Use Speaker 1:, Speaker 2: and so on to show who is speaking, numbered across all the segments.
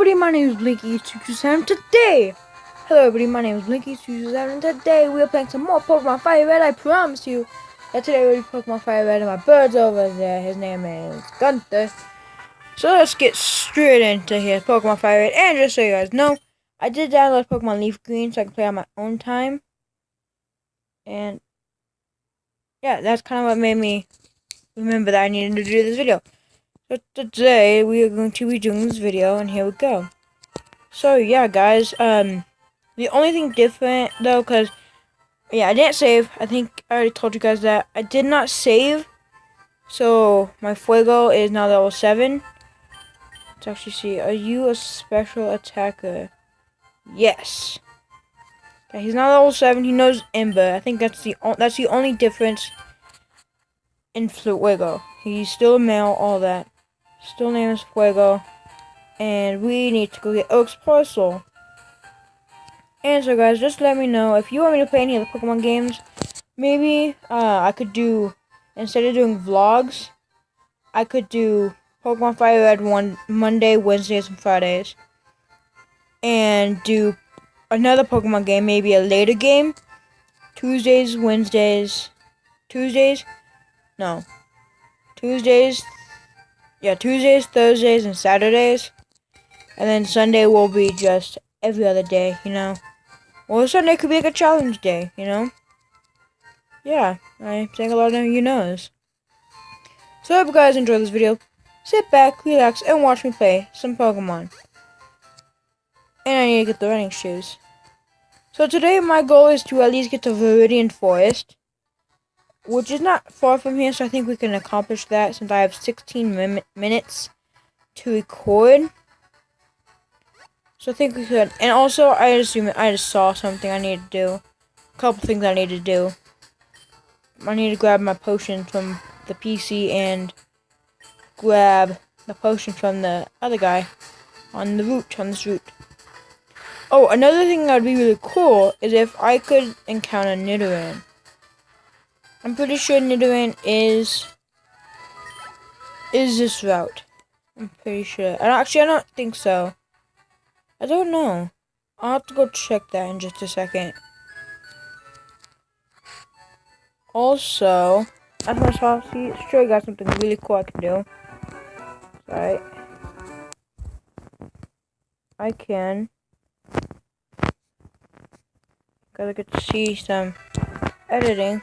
Speaker 1: everybody, my name is Blinky227. Today we are playing some more Pokemon Fire Red. I promise you that today we'll be Pokemon Fire Red and my bird's over there. His name is Gunther. So let's get straight into here, Pokemon Fire Red. And just so you guys know, I did download Pokemon Leaf Green so I can play on my own time. And yeah, that's kind of what made me remember that I needed to do this video. So today we are going to be doing this video, and here we go. So yeah, guys, the only thing different though, cause yeah, I didn't save. I think I already told you guys that I did not save. So my Fuego is now level 7. Let's actually see. Are you a special attacker? Yes. Yeah, he's now level 7. He knows Ember. I think that's the only difference in Fuego. He's still a male, all that. Still name is Fuego. And we need to go get Oak's Parcel. And so guys, just let me know if you want me to play any of the Pokemon games. Maybe I could do, instead of doing vlogs, I could do Pokemon Fire Red one Monday, Wednesdays, and Fridays. And do another Pokemon game, maybe a later game. Tuesdays, Thursdays, and Saturdays. And then Sunday will be just every other day, you know. Or Sunday could be like a challenge day, you know. Yeah, I think a lot of you knows. So I hope you guys enjoy this video. Sit back, relax, and watch me play some Pokemon. And I need to get the running shoes. So today my goal is to at least get to Viridian Forest, which is not far from here, so I think we can accomplish that since I have 16 minutes to record. So I think we could. And also, I just saw something I need to do. A couple things I need to do. I need to grab my potion from the PC and grab the potion from the other guy on this route. Oh, another thing that would be really cool is if I could encounter Nidoran. I'm pretty sure Nidoran is this route. I'm pretty sure. I don't think so. I don't know. I'll have to go check that in just a second. Also, I just want to show you guys something really cool I can do. Alright. I can. Because I get to see some editing.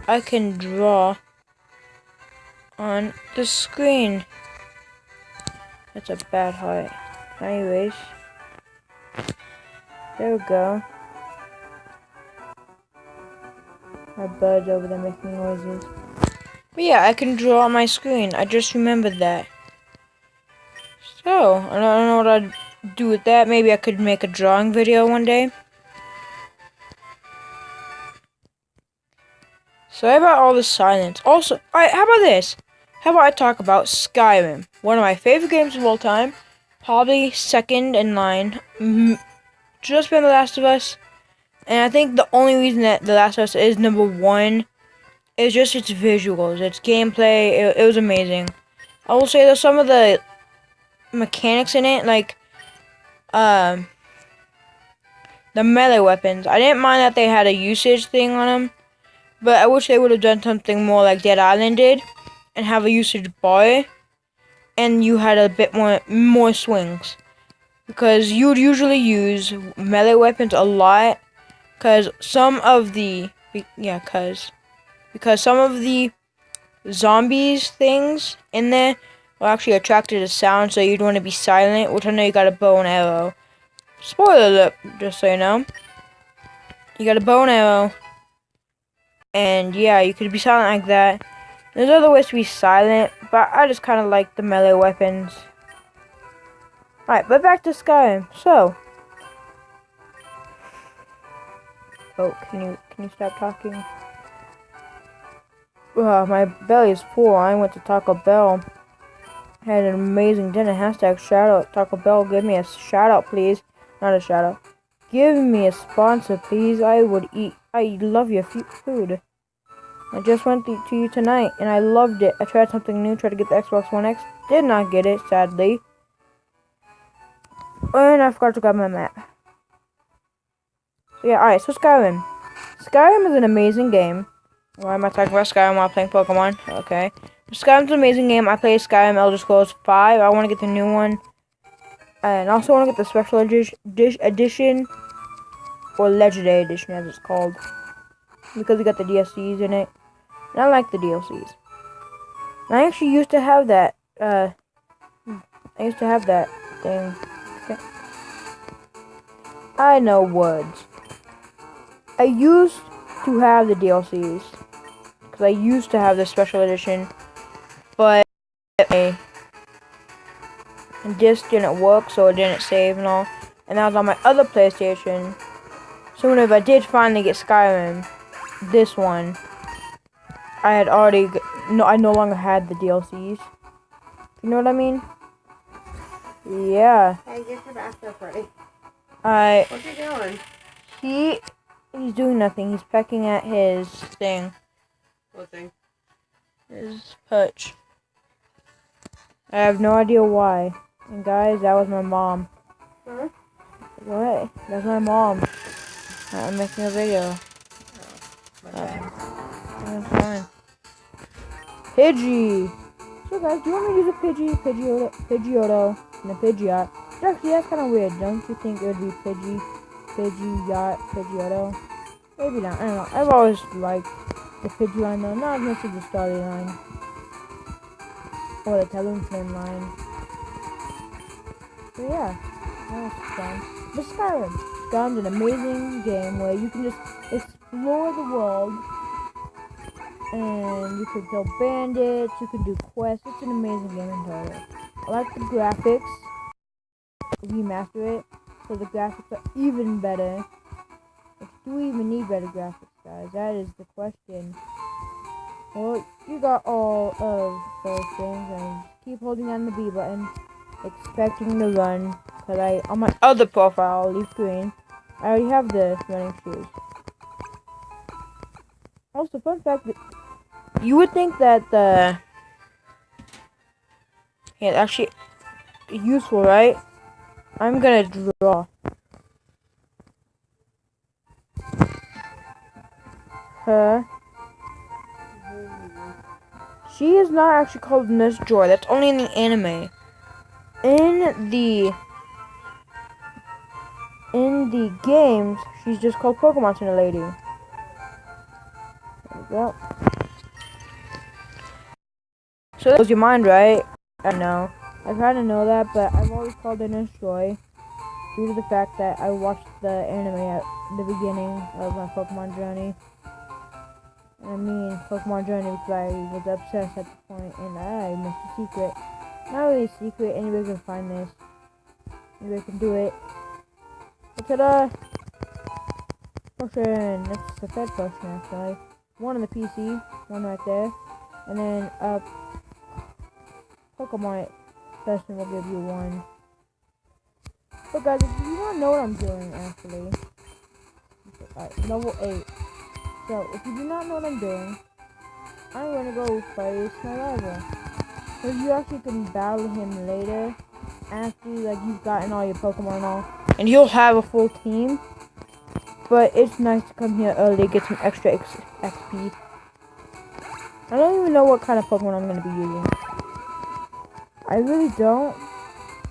Speaker 1: I can draw on the screen. That's a bad height. Anyways. There we go. My bird's over there making noises. But yeah, I can draw on my screen. I just remembered that. So, I don't know what I'd do with that. Maybe I could make a drawing video one day. Sorry about all the silence. Also, alright, how about this? How about I talk about Skyrim? One of my favorite games of all time. Probably second in line. Just been The Last of Us. And I think the only reason that The Last of Us is number 1 is just its visuals, its gameplay. It was amazing. I will say that some of the mechanics in it, like the melee weapons, I didn't mind that they had a usage thing on them, but I wish they would have done something more like Dead Island did and have a usage bar, and you had a bit more swings, because you would usually use melee weapons a lot. Because some of the zombies things in there were actually attracted to sound, so you'd want to be silent, which I know you got a bow and arrow. Spoiler alert, just so you know. You got a bow and arrow, and yeah, you could be silent like that. There's other ways to be silent, but I just kind of like the melee weapons. Alright, but back to Skyrim. So, oh, can you stop talking? My belly is full. I went to Taco Bell. I had an amazing dinner. Hashtag shout out Taco Bell. Give me a shout out, please. Not a shout out. Give me a sponsor, please. I would eat. I love your food. I just went to you tonight, and I loved it. I tried something new. Tried to get the Xbox One X. Did not get it, sadly. And I forgot to grab my map. So yeah, alright, so Skyrim. Skyrim is an amazing game. Why am I talking about Skyrim while playing Pokemon? Okay. Skyrim's an amazing game. I played Skyrim Elder Scrolls 5. I want to get the new one. And also want to get the special edition. Or Legendary Edition as it's called. Because we got the DLCs in it. And I like the DLCs. And I actually used to have that. I used to have that thing. Okay. I know words. I used to have the DLCs. Because I used to have the special edition. But and disc didn't work, so it didn't save and all. And that was on my other PlayStation. So whenever I did finally get Skyrim, this one, I had already I no longer had the DLCs. You know what I mean? Yeah.
Speaker 2: Hey, get your bath ready.
Speaker 1: What's
Speaker 2: he doing?
Speaker 1: He's doing nothing. He's pecking at his thing.
Speaker 2: What thing?
Speaker 1: His perch. I have no idea why. And guys, that was my mom.
Speaker 2: Huh?
Speaker 1: What? That's my mom. I'm making a video. That's fine. Pidgey! So guys, do you want me to use a Pidgeotto, and a Pidgeot? Actually, that's kind of weird. Don't you think it would be Pidgeot, Pidgeotto? Maybe not. I don't know. I've always liked the Pidgey line though. Not as much as the Starly line. Or the Talonflame line. So yeah, that was fun. But Skyrim's an amazing game where you can just explore the world. And you can kill bandits, you can do quests. It's an amazing game entirely. I like the graphics. Remaster it, so the graphics are even better. Do we even need better graphics, guys? That is the question. Well, you got all of those things, and keep holding down the B button, expecting to run. Cause on my other profile, Leaf Green, I already have the running shoes. Also, fun fact that you would think that actually useful, right? I'm gonna draw her. She is not actually called Nurse Joy. That's only in the anime. In the games, she's just called Pokemon Center Lady. There we go. So that was your mind, right? I know. I kind of know that, but I've always called her Nurse Joy due to the fact that I watched the anime at the beginning of my Pokemon journey. I mean, Pokemon journey because I was obsessed at the point, and I missed a secret. Not really a secret. Anybody can find this. Anybody can do it. Ta-da! Potion. That's the third potion, actually. One on the PC, one right there, and then Pokemon person will give you one. But guys, if you don't know what I'm doing, actually, alright, level 8. So, if you do not know what I'm doing, I'm gonna go face my rival. So you actually can battle him later, after like you've gotten all your Pokemon and all, and you'll have a full team. But it's nice to come here early, get some extra XP. I don't even know what kind of Pokemon I'm gonna be using. I really don't.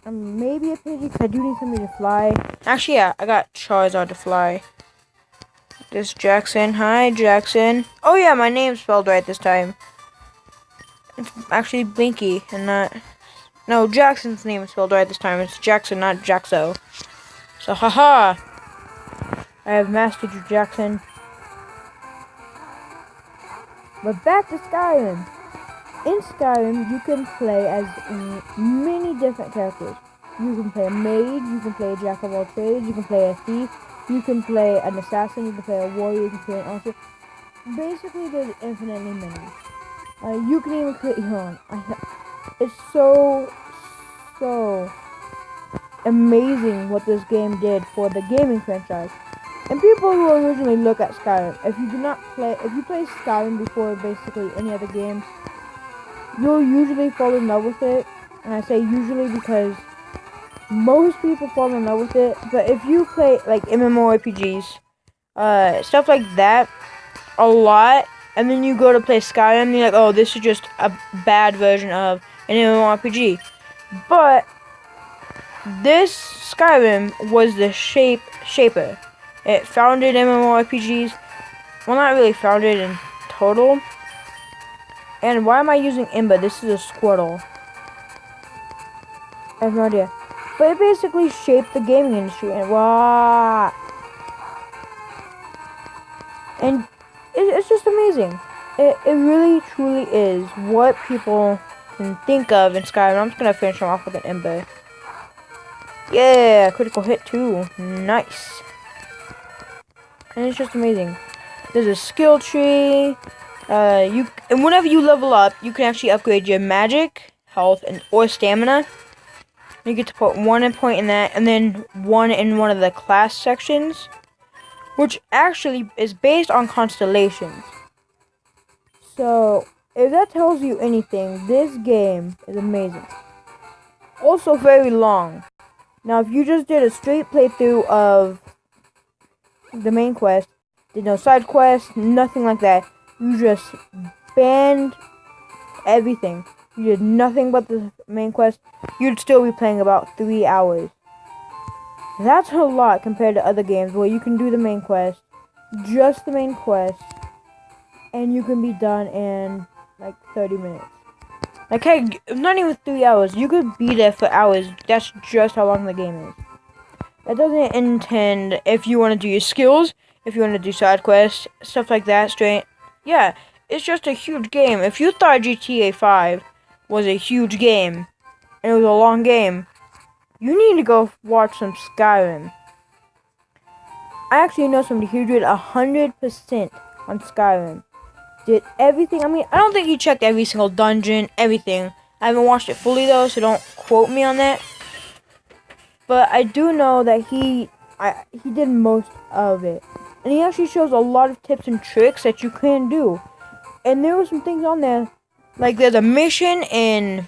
Speaker 1: Maybe a Pidgey, because I do need somebody to fly. Actually, yeah, I got Charizard to fly. This Jackson. Hi, Jackson. Oh, yeah, my name's spelled right this time. It's actually Blinky and not... No, Jackson's name is spelled right this time. It's Jackson, not Jaxo. So, haha. I have mastered you, Jackson. But back to Skyrim. In Skyrim, you can play as many different characters. You can play a mage, you can play a jack of all trades, you can play a thief, you can play an assassin, you can play a warrior, you can play an archer. Basically, there's infinitely many. You can even create your own. It's so amazing what this game did for the gaming franchise. And people who originally look at Skyrim, if you play Skyrim before basically any other game, you'll usually fall in love with it. And I say usually because most people fall in love with it. But if you play like MMORPGs, stuff like that, a lot, and then you go to play Skyrim, and you're like, oh, this is just a bad version of an MMORPG. But this Skyrim was the shaper. It founded MMORPGs. Well, not really founded in total. And why am I using Ember? This is a Squirtle. I have no idea. But it basically shaped the gaming industry. And wow. And it's just amazing. It really, truly is what people can think of in Skyrim. I'm just going to finish them off with an Ember. Yeah, critical hit too. Nice. And it's just amazing. There's a skill tree. And whenever you level up, you can actually upgrade your magic, health, or stamina. You get to put 1 point in that, and then 1 in one of the class sections, which actually is based on constellations. So, if that tells you anything, this game is amazing. Also very long. Now, if you just did a straight playthrough of the main quest, did no side quests, nothing like that, you just banned everything, you did nothing but the main quest, you'd still be playing about 3 hours. That's a lot compared to other games where you can do the main quest, just the main quest, and you can be done in like 30 minutes. Like, hey, not even 3 hours, you could be there for hours. That's just how long the game is. That doesn't intend if you want to do your skills, if you want to do side quests, stuff like that straight. Yeah, it's just a huge game. If you thought GTA 5 was a huge game, and it was a long game, you need to go watch some Skyrim. I actually know somebody who did 100% on Skyrim. Did everything. I mean, I don't think he checked every single dungeon, everything. I haven't watched it fully though, so don't quote me on that. But I do know that he did most of it. And he actually shows a lot of tips and tricks that you can do. And there were some things on there. Like there's a mission in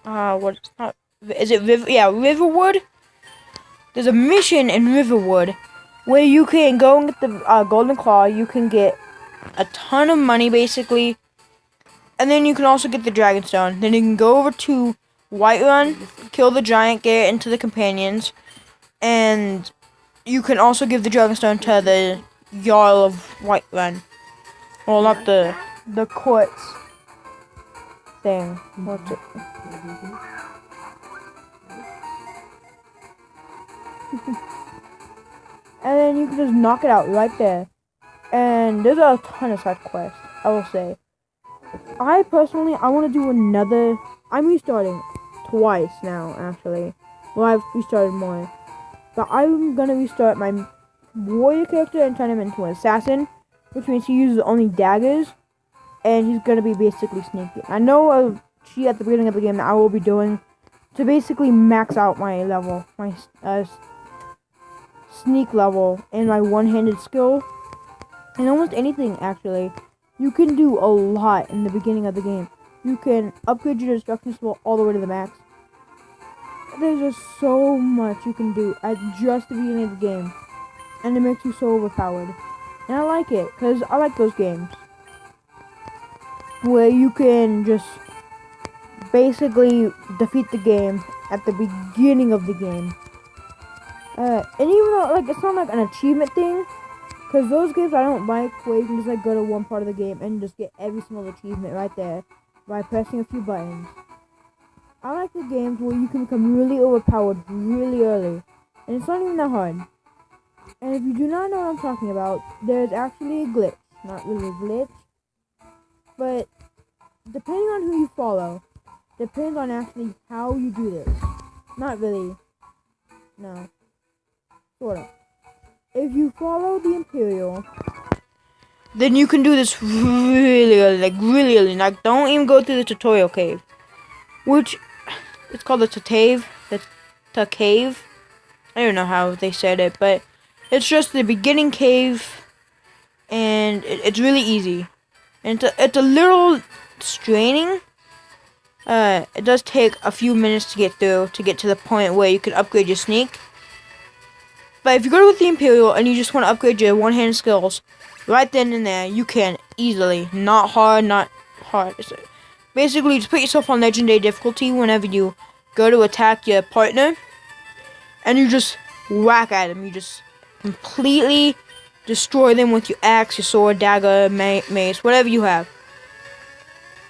Speaker 1: Riverwood? There's a mission in Riverwood where you can go and get the Golden Claw. You can get a ton of money basically. And then you can also get the Dragonstone. Then you can go over to Whiterun, kill the giant, get it into the companions, and you can also give the Dragonstone to the Jarl of Whiterun. Well, not the courts thing. What's it? And then you can just knock it out right there. And there's a ton of side quests, I will say. I want to do another. I'm restarting twice now, actually. Well, I've restarted more. But I'm going to restart my warrior character and turn him into an assassin, which means he uses only daggers, and he's going to be basically sneaky. I know a cheat at the beginning of the game that I will be doing to basically max out my level, my sneak level, and my one-handed skill, and almost anything, actually. You can do a lot in the beginning of the game. You can upgrade your destruction skill all the way to the max. There's just so much you can do at just the beginning of the game. And it makes you so overpowered. And I like it, because I like those games. Where you can just basically defeat the game at the beginning of the game. And even though, like, it's not like an achievement thing, because those games I don't like, where you can just, like, go to one part of the game and just get every single achievement right there by pressing a few buttons. I like the games where you can become really overpowered really early, and it's not even that hard. And if you do not know what I'm talking about, there's actually a glitch. Not really a glitch, but depending on who you follow, depends on actually how you do this. Not really. No. Sort of. If you follow the Imperial, then you can do this really early, like really early. Like, don't even go through the tutorial cave, which it's called the cave. The cave. I don't know how they said it, but it's just the beginning cave, and it's really easy. And it's a little straining, it does take a few minutes to get through to get to the point where you can upgrade your sneak. But if you go with the Imperial and you just want to upgrade your one-hand skills, right then and there, you can easily. Not hard, not hard. Basically, just put yourself on legendary difficulty whenever you go to attack your partner, and you just whack at them. You just completely destroy them with your axe, your sword, dagger, mace, whatever you have.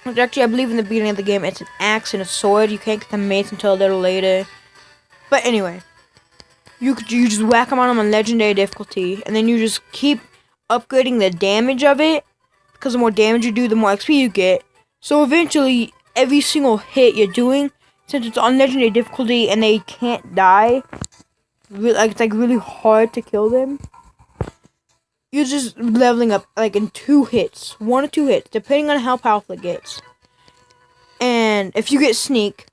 Speaker 1: Which actually, I believe in the beginning of the game, it's an axe and a sword. You can't get the mace until a little later. But anyway, you just whack them on legendary difficulty, and then you just keep upgrading the damage of it, because the more damage you do, the more XP you get. So eventually, every single hit you're doing, since it's on legendary difficulty and they can't die, it's like really hard to kill them. You're just leveling up like in 2 hits, 1 or 2 hits, depending on how powerful it gets. And if you get sneak,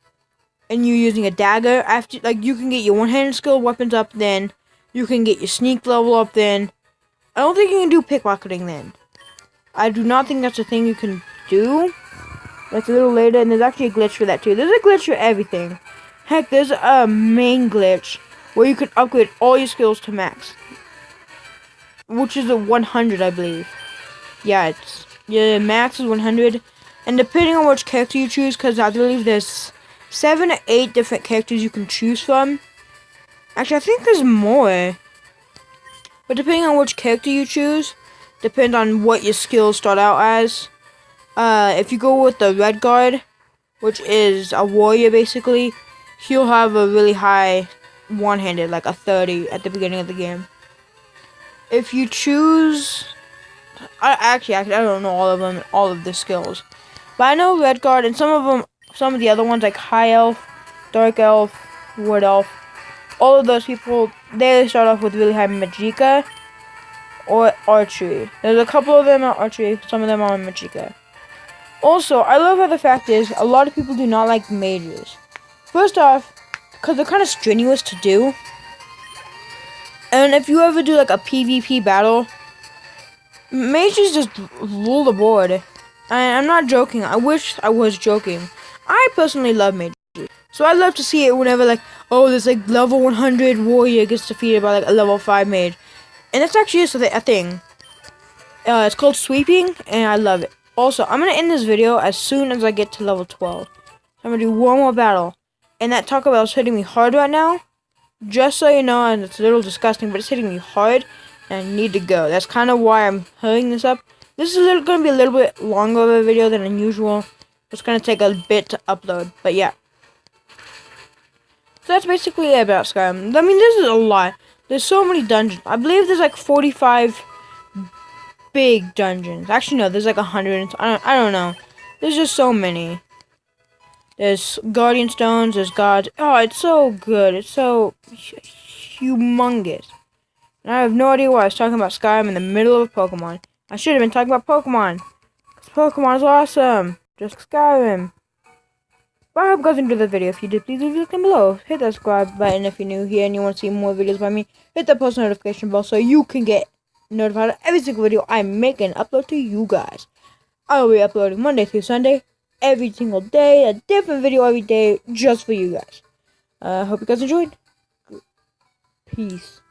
Speaker 1: and you're using a dagger, after you can get your one-handed skill weapons up, then you can get your sneak level up. Then I don't think you can do pickpocketing. Then I do not think that's a thing you can do. That's a little later, and there's actually a glitch for that too. There's a glitch for everything. Heck, there's a main glitch where you can upgrade all your skills to max, which is a 100, I believe. Yeah, max is 100, and depending on which character you choose, because I believe there's 7 or 8 different characters you can choose from. Actually, I think there's more. But depending on which character you choose, depends on what your skills start out as. If you go with the Red Guard, which is a warrior basically, he'll have a really high one-handed, like a 30 at the beginning of the game. If you choose... I don't know all of the skills. But I know Red Guard, and some of the other ones like High Elf, Dark Elf, Wood Elf, all of those people, they start off with really high Magicka or Archery. There's a couple of them are Archery, some of them are Magicka. Also, I love how the fact is, a lot of people do not like mages. First off, because they're kind of strenuous to do. And if you ever do like a PvP battle, mages just rule the board. And I'm not joking, I wish I was joking. I personally love mages. So I love to see it whenever this level 100 warrior gets defeated by a level 5 mage. And that's actually just a thing. It's called sweeping, and I love it. Also, I'm going to end this video as soon as I get to level 12. I'm going to do one more battle. And that Taco Bell is hitting me hard right now. Just so you know, and it's a little disgusting, but it's hitting me hard. And I need to go. That's kind of why I'm hurrying this up. This is going to be a little bit longer of a video than usual. It's going to take a bit to upload. But yeah. So that's basically it about Skyrim. I mean, this is a lot. There's so many dungeons. I believe there's 45... big dungeons. Actually, no, there's 100. I don't know. There's just so many. There's Guardian Stones. There's gods. Oh, it's so good. It's so humongous. And I have no idea why I was talking about Skyrim in the middle of Pokemon. I should have been talking about Pokemon. Because Pokemon is awesome. Just Skyrim. But I hope you guys enjoyed the video. If you did, please leave a like down below. Hit that subscribe button if you're new here and you want to see more videos by me. Hit that post notification bell so you can get notified of every single video I make and upload to you guys. I will be uploading Monday through Sunday, every single day, a different video every day, just for you guys. Hope you guys enjoyed. Peace.